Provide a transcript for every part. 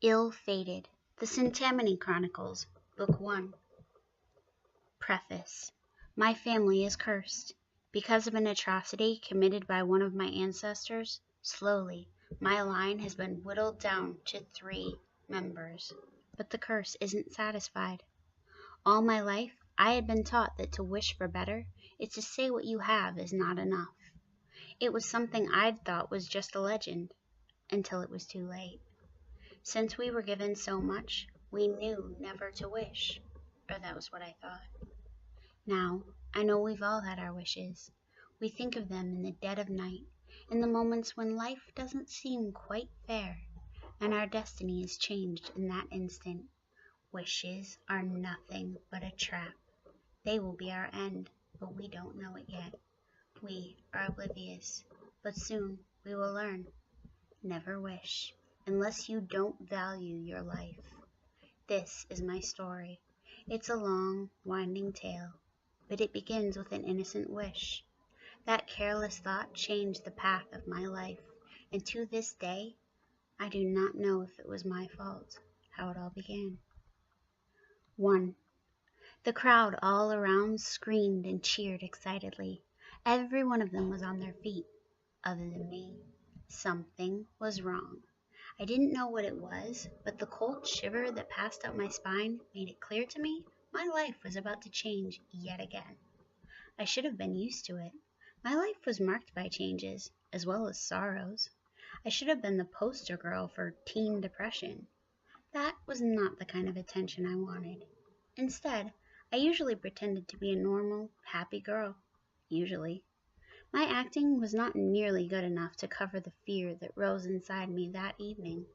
Ill-Fated, The Centamony Chronicles, Book 1. Preface. My family is cursed. Because of an atrocity committed by one of my ancestors, slowly, my line has been whittled down to 3 members. But the curse isn't satisfied. All my life, I had been taught that to wish for better is to say what you have is not enough. It was something I'd thought was just a legend, until it was too late. Since we were given so much, we knew never to wish, or that was what I thought. Now, I know we've all had our wishes. We think of them in the dead of night, in the moments when life doesn't seem quite fair, and our destiny is changed in that instant. Wishes are nothing but a trap. They will be our end, but we don't know it yet. We are oblivious, but soon we will learn. Never wish, unless you don't value your life. This is my story. It's a long, winding tale, but it begins with an innocent wish. That careless thought changed the path of my life, and to this day, I do not know if it was my fault, how it all began. 1. The crowd all around screamed and cheered excitedly. Every one of them was on their feet, other than me. Something was wrong. I didn't know what it was, but the cold shiver that passed up my spine made it clear to me my life was about to change yet again. I should have been used to it. My life was marked by changes, as well as sorrows. I should have been the poster girl for teen depression. That was not the kind of attention I wanted. Instead, I usually pretended to be a normal, happy girl. Usually. My acting was not nearly good enough to cover the fear that rose inside me that evening.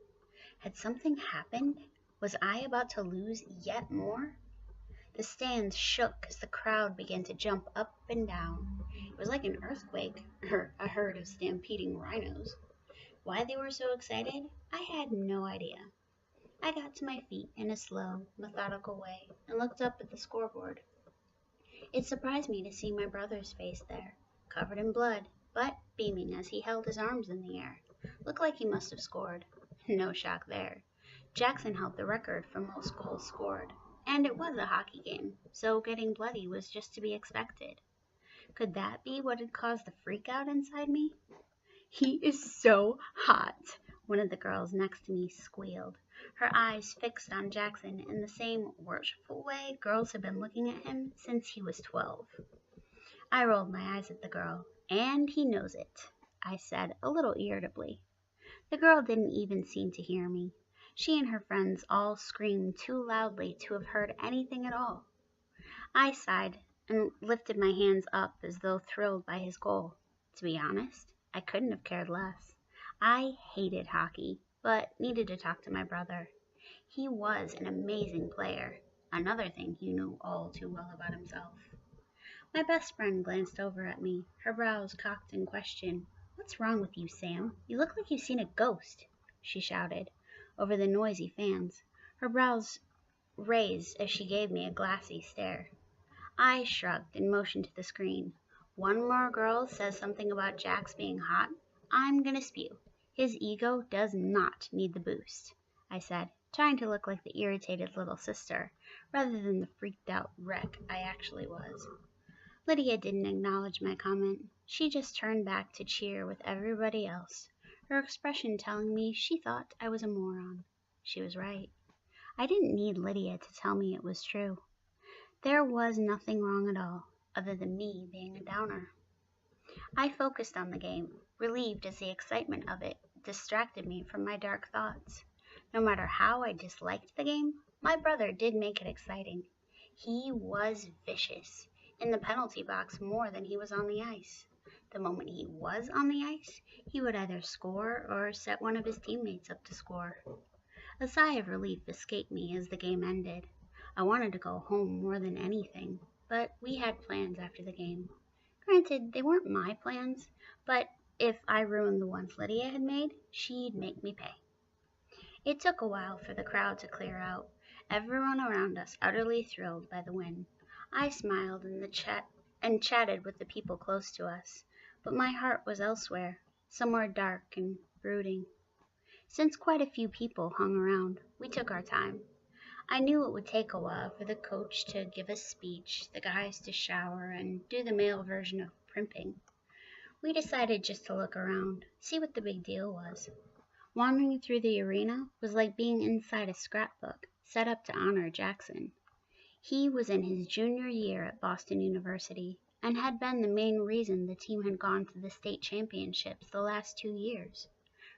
Had something happened? Was I about to lose yet more? The stands shook as the crowd began to jump up and down. It was like an earthquake, or a herd of stampeding rhinos. Why they were so excited, I had no idea. I got to my feet in a slow, methodical way and looked up at the scoreboard. It surprised me to see my brother's face there, covered in blood, but beaming as he held his arms in the air. Looked like he must have scored. No shock there. Jackson held the record for most goals scored, and it was a hockey game, so getting bloody was just to be expected. Could that be what had caused the freak out inside me? "He is so hot," one of the girls next to me squealed, her eyes fixed on Jackson in the same worshipful way girls had been looking at him since he was 12. I rolled my eyes at the girl. "And he knows it," I said a little irritably. The girl didn't even seem to hear me. She and her friends all screamed too loudly to have heard anything at all. I sighed and lifted my hands up as though thrilled by his goal. To be honest, I couldn't have cared less. I hated hockey, but needed to talk to my brother. He was an amazing player, another thing he knew all too well about himself. My best friend glanced over at me, her brows cocked in question. "What's wrong with you, Sam? You look like you've seen a ghost," she shouted, over the noisy fans, her brows raised as she gave me a glassy stare. I shrugged and motioned to the screen. One more girl says something about Jax being hot, I'm gonna spew. His ego does not need the boost, I said, trying to look like the irritated little sister, rather than the freaked out wreck I actually was. Lydia didn't acknowledge my comment. She just turned back to cheer with everybody else, her expression telling me she thought I was a moron. She was right. I didn't need Lydia to tell me it was true. There was nothing wrong at all, other than me being a downer. I focused on the game, relieved as the excitement of it distracted me from my dark thoughts. No matter how I disliked the game, my brother did make it exciting. He was vicious, in the penalty box more than he was on the ice. The moment he was on the ice, he would either score or set one of his teammates up to score. A sigh of relief escaped me as the game ended. I wanted to go home more than anything, but we had plans after the game. Granted, they weren't my plans, but if I ruined the ones Lydia had made, she'd make me pay. It took a while for the crowd to clear out, everyone around us utterly thrilled by the win. I smiled and chatted with the people close to us, but my heart was elsewhere, somewhere dark and brooding. Since quite a few people hung around, we took our time. I knew it would take a while for the coach to give a speech, the guys to shower, and do the male version of primping. We decided just to look around, see what the big deal was. Wandering through the arena was like being inside a scrapbook set up to honor Jackson. He was in his junior year at Boston University and had been the main reason the team had gone to the state championships the last 2 years.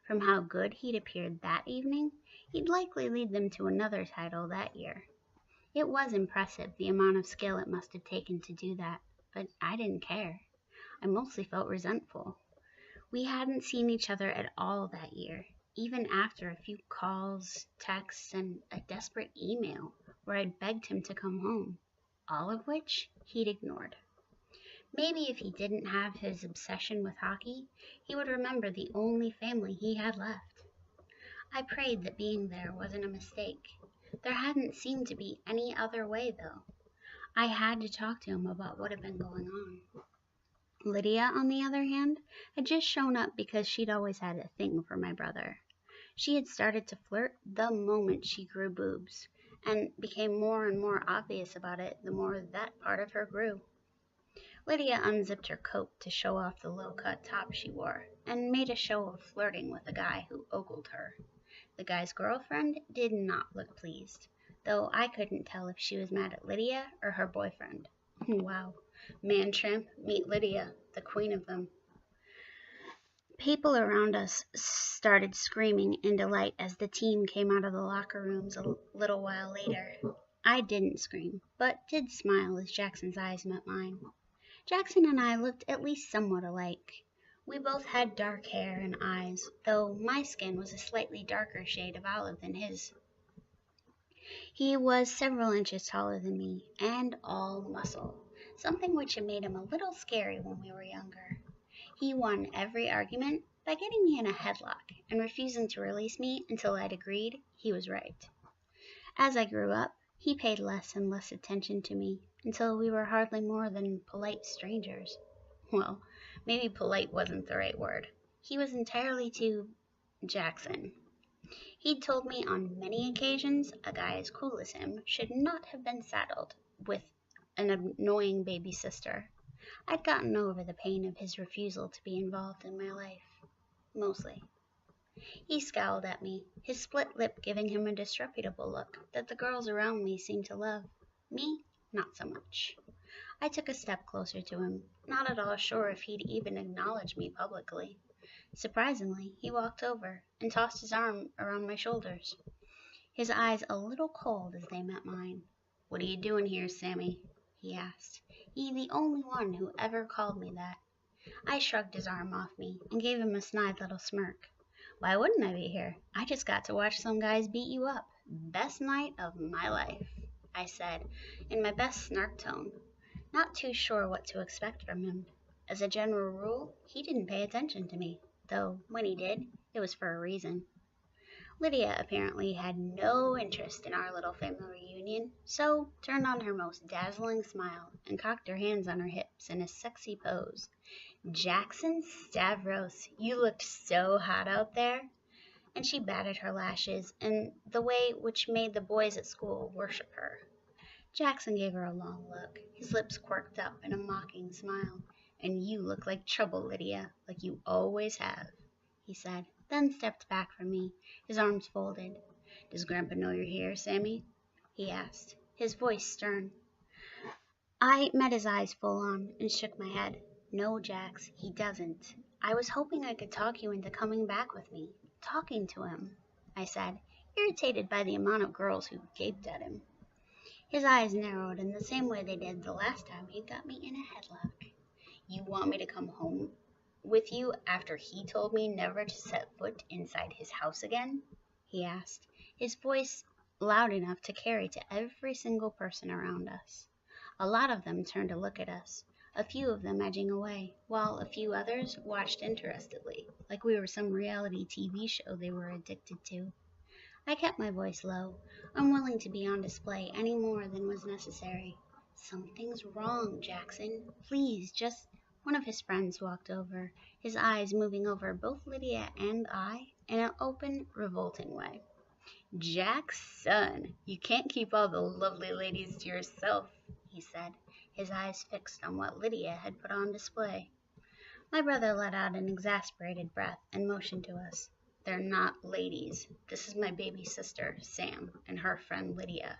From how good he'd appeared that evening, he'd likely lead them to another title that year. It was impressive the amount of skill it must have taken to do that, but I didn't care. I mostly felt resentful. We hadn't seen each other at all that year, even after a few calls, texts, and a desperate email where I'd begged him to come home, all of which he'd ignored. Maybe if he didn't have his obsession with hockey, he would remember the only family he had left. I prayed that being there wasn't a mistake. There hadn't seemed to be any other way, though. I had to talk to him about what had been going on. Lydia, on the other hand, had just shown up because she'd always had a thing for my brother. She had started to flirt the moment she grew boobs, and became more and more obvious about it the more that part of her grew. Lydia unzipped her coat to show off the low-cut top she wore, and made a show of flirting with a guy who ogled her. The guy's girlfriend did not look pleased, though I couldn't tell if she was mad at Lydia or her boyfriend. Wow. Man tramp, meet Lydia, the queen of them. People around us started screaming in delight as the team came out of the locker rooms a little while later. I didn't scream, but did smile as Jackson's eyes met mine. Jackson and I looked at least somewhat alike. We both had dark hair and eyes, though my skin was a slightly darker shade of olive than his. He was several inches taller than me, and all muscle, something which had made him a little scary when we were younger. He won every argument by getting me in a headlock and refusing to release me until I'd agreed he was right. As I grew up, he paid less and less attention to me until we were hardly more than polite strangers. Well, maybe polite wasn't the right word. He was entirely too Jackson. He'd told me on many occasions a guy as cool as him should not have been saddled with an annoying baby sister. I'd gotten over the pain of his refusal to be involved in my life. Mostly. He scowled at me, his split lip giving him a disreputable look that the girls around me seemed to love. Me, not so much. I took a step closer to him, not at all sure if he'd even acknowledge me publicly. Surprisingly, he walked over and tossed his arm around my shoulders, his eyes a little cold as they met mine. "What are you doing here, Sammy?" he asked. He the only one who ever called me that. I shrugged his arm off me and gave him a snide little smirk. "Why wouldn't I be here? I just got to watch some guys beat you up. Best night of my life," I said, in my best snark tone, not too sure what to expect from him. As a general rule, he didn't pay attention to me, though when he did, it was for a reason. Lydia apparently had no interest in our little family reunion, so turned on her most dazzling smile and cocked her hands on her hips in a sexy pose. "Jackson Stavros, you looked so hot out there," and she batted her lashes in the way which made the boys at school worship her. Jackson gave her a long look, his lips quirked up in a mocking smile. "And you look like trouble, Lydia, like you always have," he said, then stepped back from me, his arms folded. "Does Grandpa know you're here, Sammy?" he asked, his voice stern. I met his eyes full on and shook my head. "No, Jax, he doesn't. I was hoping I could talk you into coming back with me, talking to him," I said, irritated by the amount of girls who gaped at him. His eyes narrowed in the same way they did the last time he got me in a headlock. "You want me to come home with you after he told me never to set foot inside his house again?" he asked, his voice loud enough to carry to every single person around us. A lot of them turned to look at us, a few of them edging away, while a few others watched interestedly, like we were some reality TV show they were addicted to. I kept my voice low, unwilling to be on display any more than was necessary. "Something's wrong, Jackson. Please, just—" One of his friends walked over, his eyes moving over both Lydia and I in an open, revolting way. "Jack's son, you can't keep all the lovely ladies to yourself," he said, his eyes fixed on what Lydia had put on display. My brother let out an exasperated breath and motioned to us. "They're not ladies. This is my baby sister, Sam, and her friend Lydia,"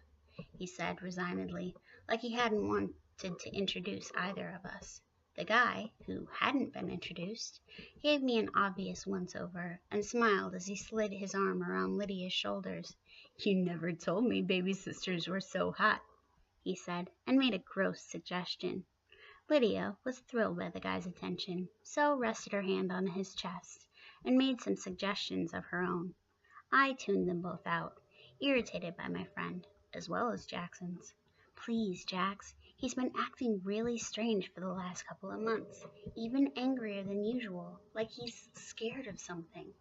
he said resignedly, like he hadn't wanted to introduce either of us. The guy, who hadn't been introduced, gave me an obvious once-over and smiled as he slid his arm around Lydia's shoulders. "You never told me baby sisters were so hot," he said, and made a gross suggestion. Lydia was thrilled by the guy's attention, so rested her hand on his chest and made some suggestions of her own. I tuned them both out, irritated by my friend, as well as Jackson's. "Please, Jax, he's been acting really strange for the last couple of months, even angrier than usual, like he's scared of something."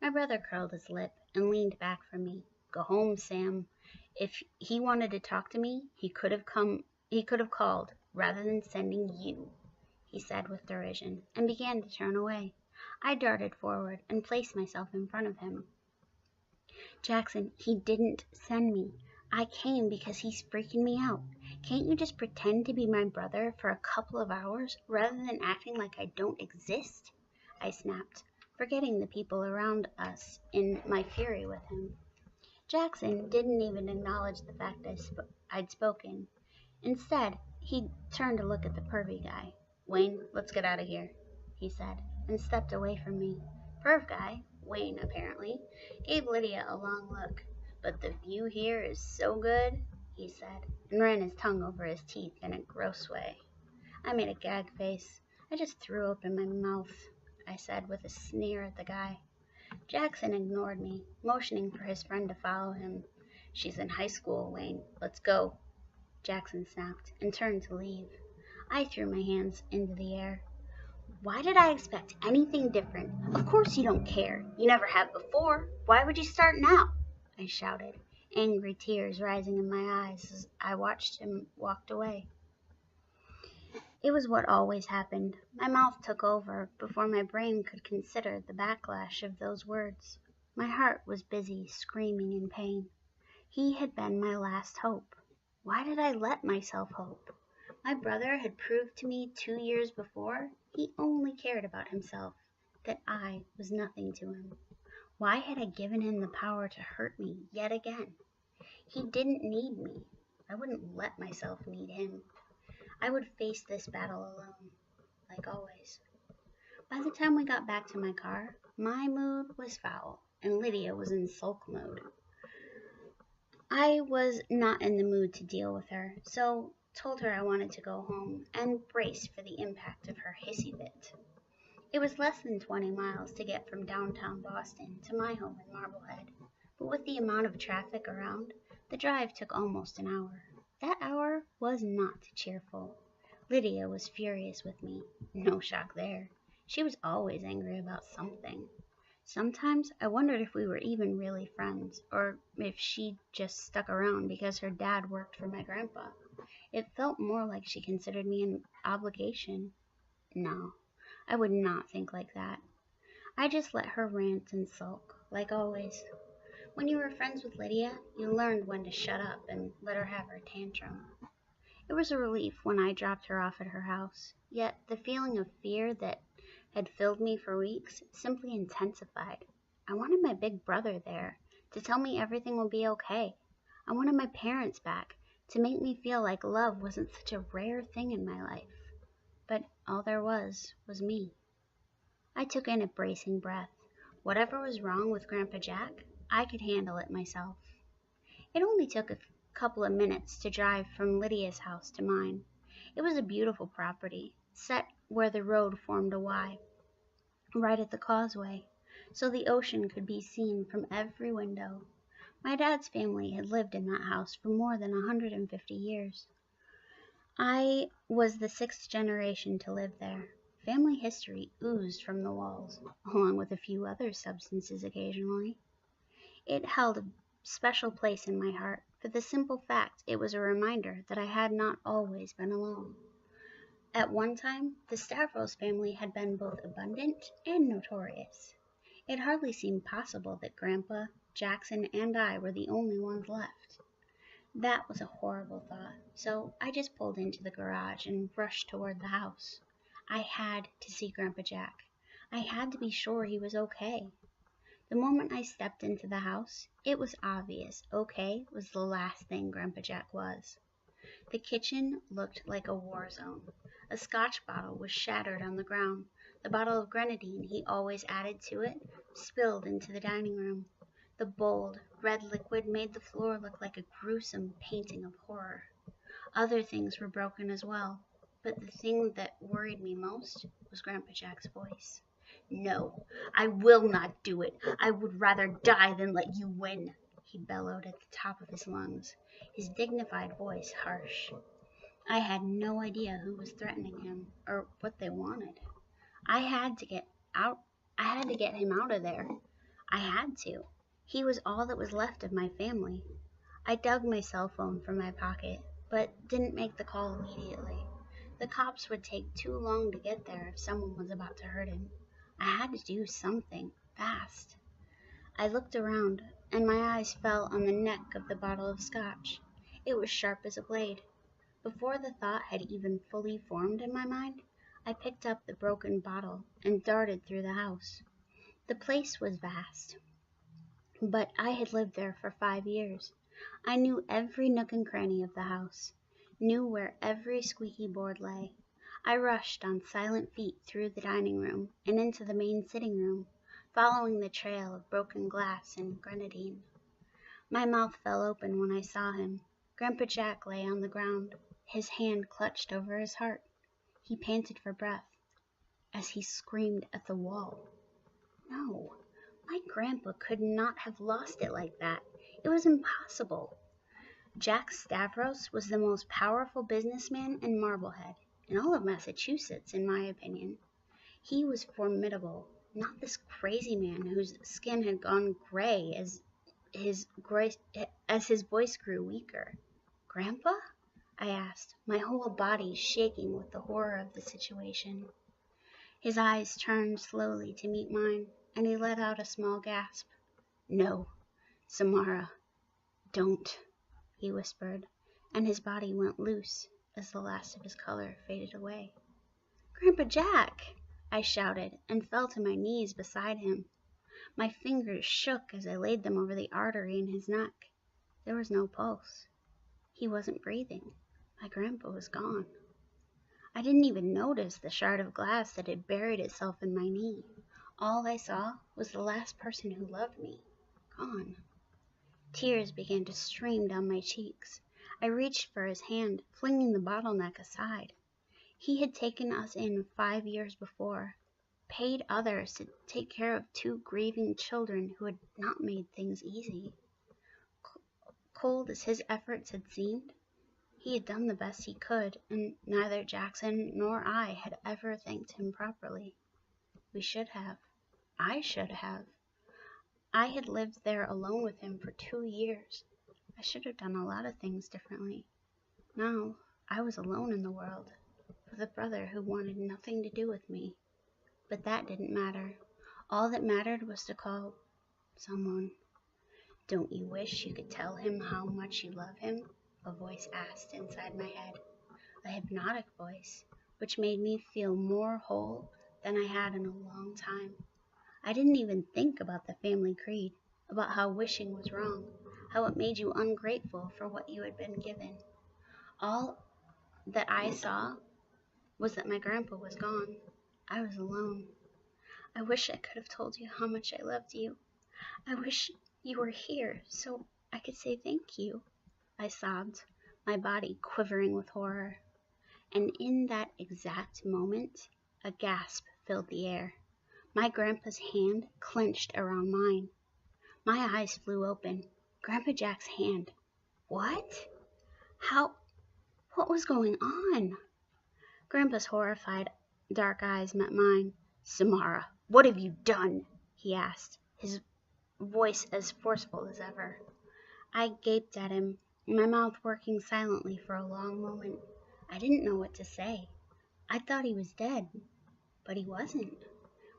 My brother curled his lip and leaned back from me. "Go home, Sam. If he wanted to talk to me, he could have called, rather than sending you," he said with derision, and began to turn away. I darted forward and placed myself in front of him. "Jackson, he didn't send me. I came because he's freaking me out. Can't you just pretend to be my brother for a couple of hours, rather than acting like I don't exist?" I snapped, forgetting the people around us in my fury with him. Jackson didn't even acknowledge the fact I'd spoken. Instead, he turned to look at the pervy guy. "Wayne, let's get out of here," he said, and stepped away from me. Perv guy, Wayne apparently, gave Lydia a long look. "But the view here is so good," he said, and ran his tongue over his teeth in a gross way. I made a gag face. "I just threw open my mouth," I said with a sneer at the guy. Jackson ignored me, motioning for his friend to follow him. "She's in high school, Wayne. Let's go," Jackson snapped, and turned to leave. I threw my hands into the air. "Why did I expect anything different? Of course you don't care. You never have before. Why would you start now?" I shouted, angry tears rising in my eyes as I watched him walk away. It was what always happened. My mouth took over before my brain could consider the backlash of those words. My heart was busy screaming in pain. He had been my last hope. Why did I let myself hope? My brother had proved to me 2 years before he only cared about himself, that I was nothing to him. Why had I given him the power to hurt me yet again? He didn't need me. I wouldn't let myself need him. I would face this battle alone, like always. By the time we got back to my car, my mood was foul, and Lydia was in sulk mode. I was not in the mood to deal with her, so told her I wanted to go home and braced for the impact of her hissy fit. It was less than 20 miles to get from downtown Boston to my home in Marblehead, but with the amount of traffic around, the drive took almost an hour. That hour was not cheerful. Lydia was furious with me. No shock there. She was always angry about something. Sometimes I wondered if we were even really friends, or if she just stuck around because her dad worked for my grandpa. It felt more like she considered me an obligation. No, I would not think like that. I just let her rant and sulk, like always. When you were friends with Lydia, you learned when to shut up and let her have her tantrum. It was a relief when I dropped her off at her house, yet the feeling of fear that had filled me for weeks simply intensified. I wanted my big brother there, to tell me everything would be okay. I wanted my parents back, to make me feel like love wasn't such a rare thing in my life. But all there was me. I took in a bracing breath. Whatever was wrong with Grandpa Jack, I could handle it myself. It only took a couple of minutes to drive from Lydia's house to mine. It was a beautiful property, set where the road formed a Y, right at the causeway, so the ocean could be seen from every window. My dad's family had lived in that house for more than 150 years. I was the 6th generation to live there. Family history oozed from the walls, along with a few other substances occasionally. It held a special place in my heart for the simple fact it was a reminder that I had not always been alone. At one time, the Stavros family had been both abundant and notorious. It hardly seemed possible that Grandpa, Jackson, and I were the only ones left. That was a horrible thought, so I just pulled into the garage and rushed toward the house. I had to see Grandpa Jack. I had to be sure he was okay. The moment I stepped into the house, it was obvious okay was the last thing Grandpa Jack was. The kitchen looked like a war zone. A Scotch bottle was shattered on the ground. The bottle of grenadine he always added to it spilled into the dining room. The bold, red liquid made the floor look like a gruesome painting of horror. Other things were broken as well, but the thing that worried me most was Grandpa Jack's voice. "No, I will not do it. I would rather die than let you win," he bellowed at the top of his lungs, his dignified voice harsh. I had no idea who was threatening him or what they wanted. I had to get out. I had to get him out of there. I had to. He was all that was left of my family. I dug my cell phone from my pocket, but didn't make the call immediately. The cops would take too long to get there if someone was about to hurt him. I had to do something, fast. I looked around, and my eyes fell on the neck of the bottle of scotch. It was sharp as a blade. Before the thought had even fully formed in my mind, I picked up the broken bottle and darted through the house. The place was vast, but I had lived there for 5 years. I knew every nook and cranny of the house, knew where every squeaky board lay. I rushed on silent feet through the dining room and into the main sitting room, following the trail of broken glass and grenadine. My mouth fell open when I saw him. Grandpa Jack lay on the ground, his hand clutched over his heart. He panted for breath as he screamed at the wall. No, my grandpa could not have lost it like that. It was impossible. Jack Stavros was the most powerful businessman in Marblehead, in all of Massachusetts, in my opinion. He was formidable, not this crazy man whose skin had gone gray as his voice grew weaker. "Grandpa?" I asked, my whole body shaking with the horror of the situation. His eyes turned slowly to meet mine, and he let out a small gasp. "No, Samara, don't," he whispered, and his body went loose as the last of his color faded away. "Grandpa Jack!" I shouted, and fell to my knees beside him. My fingers shook as I laid them over the artery in his neck. There was no pulse. He wasn't breathing. My grandpa was gone. I didn't even notice the shard of glass that had buried itself in my knee. All I saw was the last person who loved me, gone. Tears began to stream down my cheeks. I reached for his hand, flinging the bottleneck aside. He had taken us in 5 years before, paid others to take care of 2 grieving children who had not made things easy. Cold as his efforts had seemed, he had done the best he could, and neither Jackson nor I had ever thanked him properly. We should have. I should have. I had lived there alone with him for 2 years. I should have done a lot of things differently. Now, I was alone in the world, with a brother who wanted nothing to do with me. But that didn't matter. All that mattered was to call someone. "Don't you wish you could tell him how much you love him?" a voice asked inside my head. A hypnotic voice, which made me feel more whole than I had in a long time. I didn't even think about the family creed, about how wishing was wrong, how it made you ungrateful for what you had been given. All that I saw was that my grandpa was gone. I was alone. "I wish I could have told you how much I loved you. I wish you were here so I could say thank you," I sobbed, my body quivering with horror. And in that exact moment, a gasp filled the air. My grandpa's hand clenched around mine. My eyes flew open. Grandpa Jack's hand. What? How? What was going on? Grandpa's horrified dark eyes met mine. "Samara, what have you done?" he asked, his voice as forceful as ever. I gaped at him, my mouth working silently for a long moment. I didn't know what to say. I thought he was dead, but he wasn't.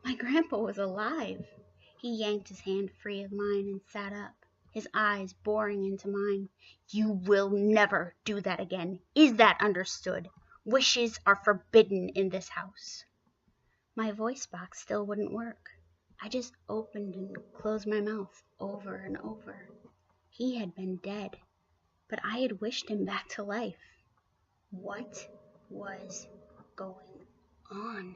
My grandpa was alive. He yanked his hand free of mine and sat up, his eyes boring into mine. "You will never do that again. Is that understood? Wishes are forbidden in this house." My voice box still wouldn't work. I just opened and closed my mouth over and over. He had been dead, but I had wished him back to life. What was going on?